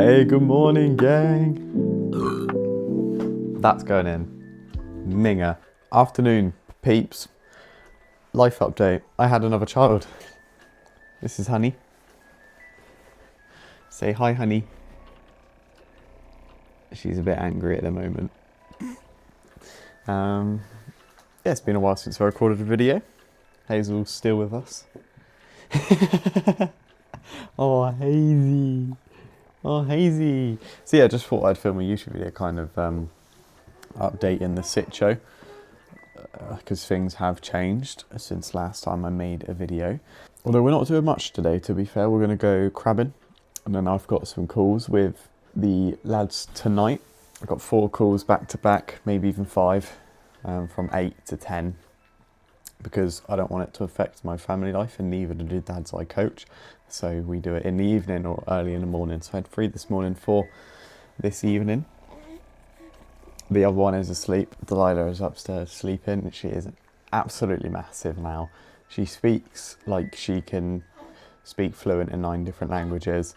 Hey, good morning, gang. That's going in. Minger. Afternoon, peeps. Life update. I had another child. This is Honey. Say hi, Honey. She's a bit angry at the moment. Yeah, it's been a while since I recorded a video. Hazel's still with us. Oh, Hazy. Oh, Hazy. So yeah, just thought I'd film a YouTube video kind of updating the sit show. Because things have changed since last time I made a video. Although we're not doing much today, to be fair. We're going to go crabbing. And then I've got some calls with the lads tonight. I've got 4 calls back to back, maybe even 5, from 8 to 10. Because I don't want it to affect my family life, and neither do the dads I coach. So we do it in the evening or early in the morning. So I had 3 this morning, 4 this evening. The other one is asleep. Delilah is upstairs sleeping. She is absolutely massive now. She speaks like she can speak fluent in 9 different languages.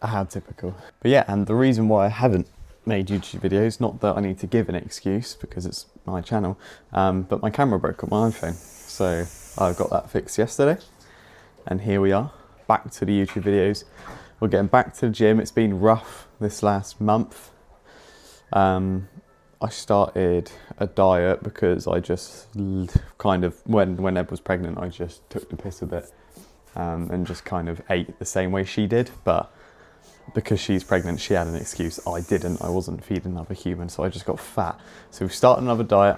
How typical. But yeah, and the reason why I haven't made YouTube videos, not that I need to give an excuse because it's my channel, but my camera broke on my iPhone. So I got that fixed yesterday. And here we are, back to the YouTube videos. We're getting back to the gym. It's been rough this last month. I started a diet because I just kind of, when Eb was pregnant, I just took the piss a bit and just kind of ate the same way she did. But because she's pregnant, she had an excuse. I didn't. I wasn't feeding another human, so I just got fat. So we've started another diet.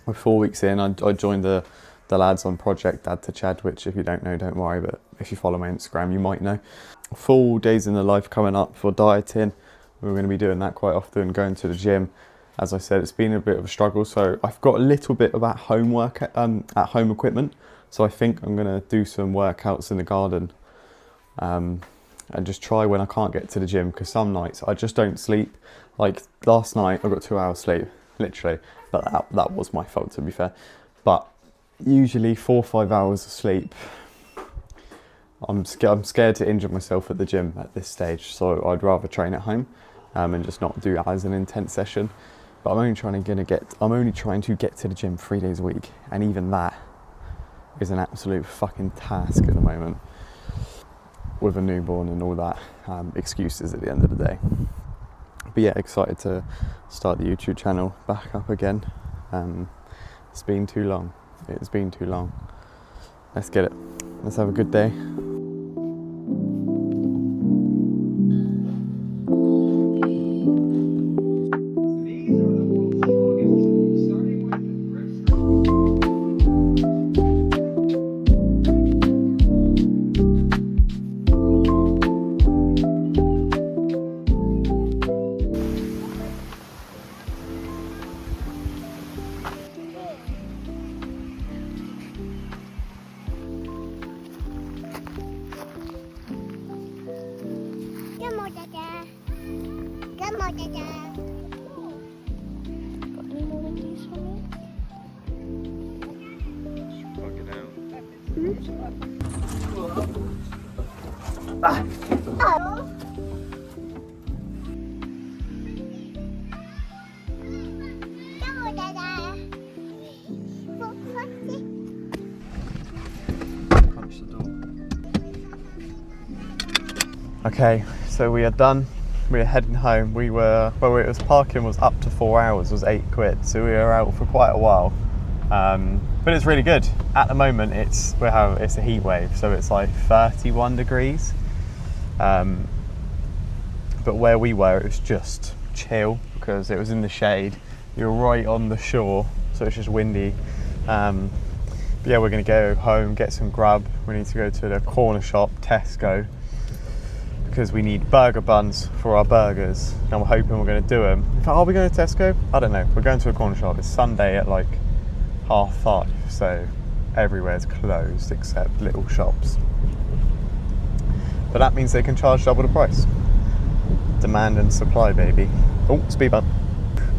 We're 4 weeks in. I joined the lads on Project Dad to Chad, which if you don't know, don't worry, but if you follow my Instagram, you might know. Full days in the life coming up for dieting. We're going to be doing that quite often, going to the gym. As I said, it's been a bit of a struggle. So I've got a little bit of at home equipment. So I think I'm going to do some workouts in the garden and just try when I can't get to the gym, because some nights I just don't sleep. Like last night, I got 2 hours sleep, literally. But that was my fault, to be fair. But usually 4 or 5 hours of sleep. I'm scared to injure myself at the gym at this stage, so I'd rather train at home and just not do as an intense session. But I'm only trying to get to the gym 3 days a week, and even that is an absolute fucking task at the moment with a newborn and all that. Excuses at the end of the day. But yeah, excited to start the YouTube channel back up again. It's been too long. It's been too long. Let's get it. Let's have a good day. Got any more of these for me? Punch the door. Okay, so we are done. We are heading home. Parking was up to 4 hours, was £8. So we were out for quite a while. But it's really good. At the moment, it's a heat wave, so it's like 31 degrees. But where we were, it was just chill because it was in the shade. You're right on the shore, so it's just windy. But yeah, we're gonna go home, get some grub. We need to go to the corner shop, Tesco, because we need burger buns for our burgers. And I'm hoping we're gonna do them. In fact, are we going to Tesco? I don't know. We're going to a corner shop. It's Sunday at like 5:30, so everywhere's closed except little shops. But that means they can charge double the price. Demand and supply, baby. Oh, speed bump.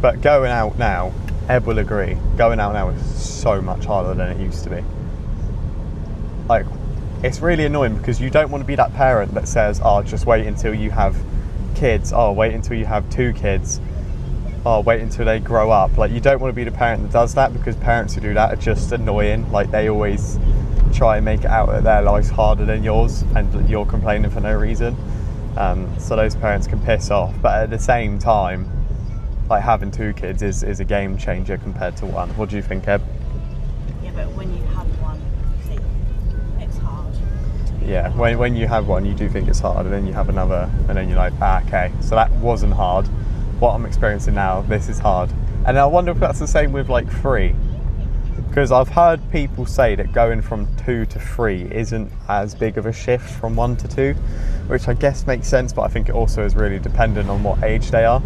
But going out now, Eb will agree, going out now is so much harder than it used to be. Like, it's really annoying because you don't want to be that parent that says, oh, just wait until you have kids, oh, wait until you have 2 kids, oh, wait until they grow up. Like, you don't want to be the parent that does that, because parents who do that are just annoying. Like, they always try and make it out that their life's harder than yours and you're complaining for no reason. So those parents can piss off, but at the same time, like, having 2 kids is a game changer compared to 1. What do you think, Eb? Yeah, but when you have one, it's hard. Yeah, when you have one, you do think it's hard, and then you have another, and then you're like, okay, so that wasn't hard. What I'm experiencing now, this is hard. And I wonder if that's the same with like 3, because I've heard people say that going from 2 to 3 isn't as big of a shift from 1 to 2, which I guess makes sense, but I think it also is really dependent on what age they are.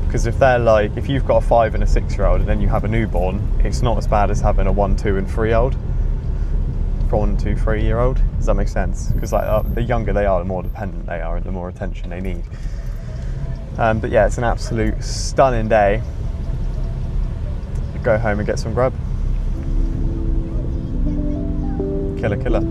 Because if they're like, if you've got a 5 and a 6-year-old and then you have a newborn, it's not as bad as having a 1, 2 and 3-year-old. 1, 2, 3-year-old. Does that make sense? Because like the younger they are, the more dependent they are and the more attention they need. But yeah, it's an absolute stunning day. Go home and get some grub. Killer, killer.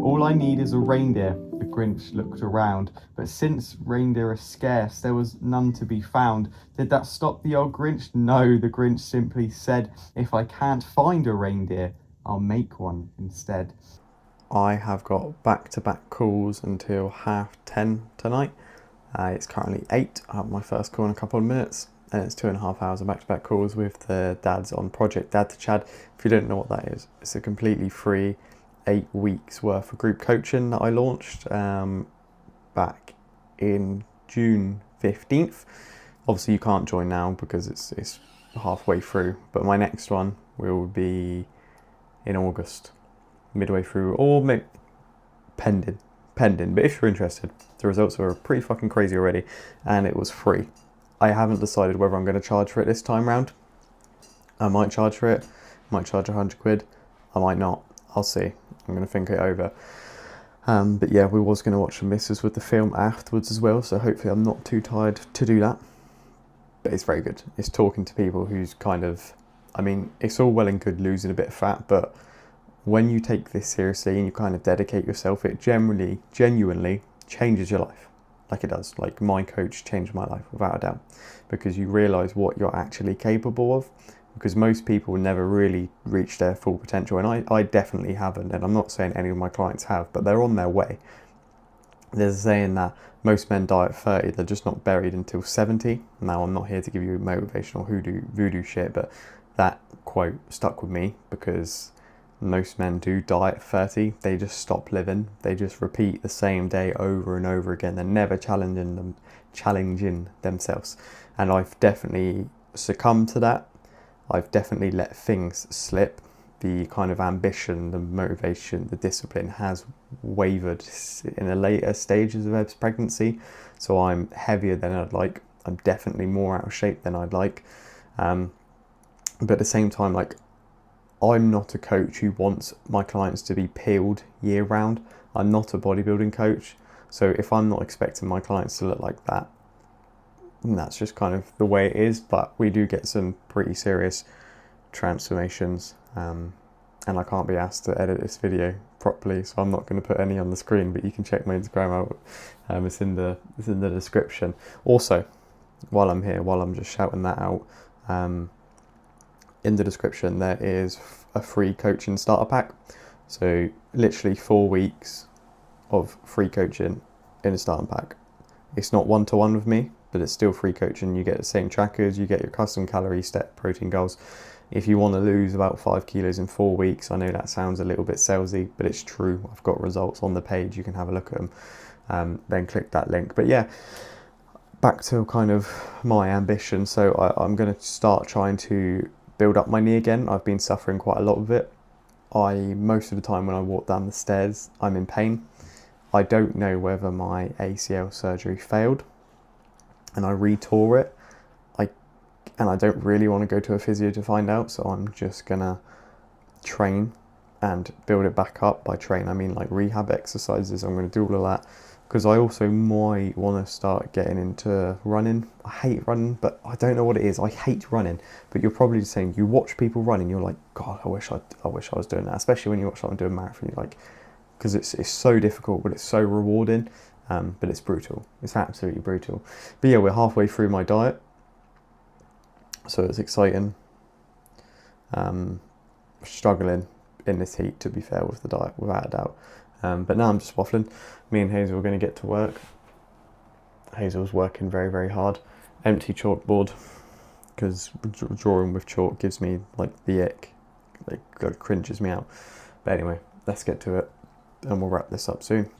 All I need is a reindeer, the Grinch looked around, but since reindeer are scarce, there was none to be found. Did that stop the old Grinch? No, the Grinch simply said, if I can't find a reindeer, I'll make one instead. I have got back-to-back calls until 10:30 tonight. It's currently 8. I have my first call in a couple of minutes, and it's 2.5 hours of back-to-back calls with the dads on Project Dad to Chad. If you don't know what that is, it's a completely free 8 weeks worth of group coaching that I launched back in June 15th. Obviously you can't join now because it's halfway through, but my next one will be in August, midway through, or maybe pending. But if you're interested, the results were pretty fucking crazy already, and it was free. I haven't decided whether I'm going to charge for it this time round. I might charge for it, might charge £100, I might not. I'll see. I'm going to think it over. But yeah, we was going to watch the misses with the film afterwards as well, so hopefully I'm not too tired to do that. But it's very good. It's talking to people who's kind of, I mean, it's all well and good losing a bit of fat, but when you take this seriously and you kind of dedicate yourself, it genuinely changes your life. Like it does. Like my coach changed my life without a doubt, because you realise what you're actually capable of. Because most people never really reach their full potential, and I definitely haven't, and I'm not saying any of my clients have, but they're on their way. There's a saying that most men die at 30, they're just not buried until 70. Now, I'm not here to give you motivational voodoo shit, but that quote stuck with me, because most men do die at 30. They just stop living. They just repeat the same day over and over again. They're never challenging themselves. And I've definitely succumbed to that. I've definitely let things slip. The kind of ambition, the motivation, the discipline has wavered in the later stages of Eb's pregnancy. So I'm heavier than I'd like. I'm definitely more out of shape than I'd like. But at the same time, like, I'm not a coach who wants my clients to be peeled year round. I'm not a bodybuilding coach. So if I'm not expecting my clients to look like that, and that's just kind of the way it is. But we do get some pretty serious transformations, and I can't be asked to edit this video properly, so I'm not going to put any on the screen, but you can check my Instagram out. It's in the description. Also, while I'm just shouting that out, in the description there is a free coaching starter pack. So literally 4 weeks of free coaching in a starter pack. It's not one-to-one with me, but it's still free coaching. You get the same trackers, you get your custom calorie step protein goals. If you want to lose about 5 kilos in 4 weeks, I know that sounds a little bit salesy, but it's true. I've got results on the page, you can have a look at them. Then click that link. But yeah, back to kind of my ambition. So I'm going to start trying to build up my knee again. I've been suffering quite a lot with it. Most of the time when I walk down the stairs, I'm in pain. I don't know whether my ACL surgery failed and I re-tore it. And I don't really want to go to a physio to find out, so I'm just gonna train and build it back up. By train, I mean like rehab exercises. I'm going to do all of that because I also might want to start getting into running. I hate running, but I don't know what it is. I hate running, but you're probably saying you watch people running, you're like, God, I wish I was doing that. Especially when you watch someone do a marathon, you're like, because it's so difficult, but it's so rewarding. But it's brutal. It's absolutely brutal. But yeah, we're halfway through my diet, so it's exciting. Struggling in this heat, to be fair, with the diet, without a doubt. But now I'm just waffling. Me and Hazel are going to get to work. Hazel's working very, very hard. Empty chalkboard, because drawing with chalk gives me like the ick. Like, cringes me out. But anyway, let's get to it and we'll wrap this up soon.